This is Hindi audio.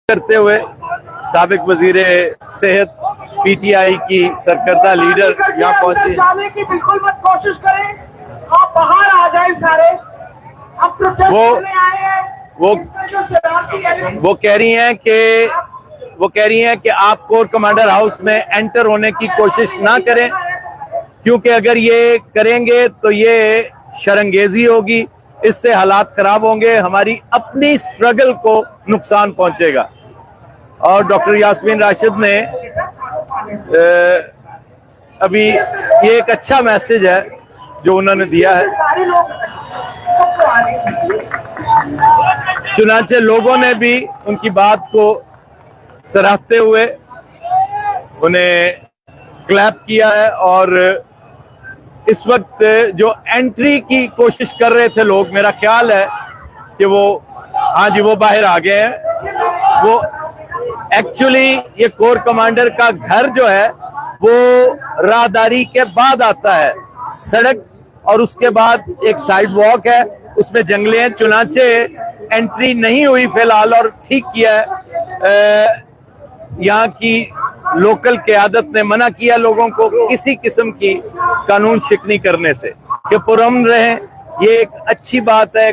करते हुए साबिक वजीर सेहत पीटीआई की सरकर्दा लीडर यहाँ पहुंची। जाने की बिल्कुल मत कोशिश करें, आप बाहर आ जाए सारे। हम प्रोटेस्ट करने आए हैं। वो कह रही हैं कि आप कोर कमांडर हाउस में एंटर होने की कोशिश ना करें, क्योंकि अगर ये करेंगे तो ये शर्मंगेजी होगी, इससे हालात खराब होंगे, हमारी अपनी स्ट्रगल को नुकसान पहुंचेगा। और डॉक्टर यास्मीन राशिद ने अभी ये एक अच्छा मैसेज है जो उन्होंने दिया है। चुनांचे लोगों ने भी उनकी बात को सराहते हुए उन्हें क्लैप किया है। और इस वक्त जो एंट्री की कोशिश कर रहे थे लोग, मेरा ख्याल है कि वो, हाँ जी, वो बाहर आ गए हैं। वो एक्चुअली ये कोर कमांडर का घर जो है वो राहदारी के बाद आता है, सड़क और उसके बाद एक साइड वॉक है, उसमें जंगले हैं। चुनांचे एंट्री नहीं हुई फिलहाल, और ठीक किया है। यहाँ की लोकल क़यादत ने मना किया लोगों को किसी किस्म की कानून शिकनी करने से, कि पुरअमन रहें। ये एक अच्छी बात है।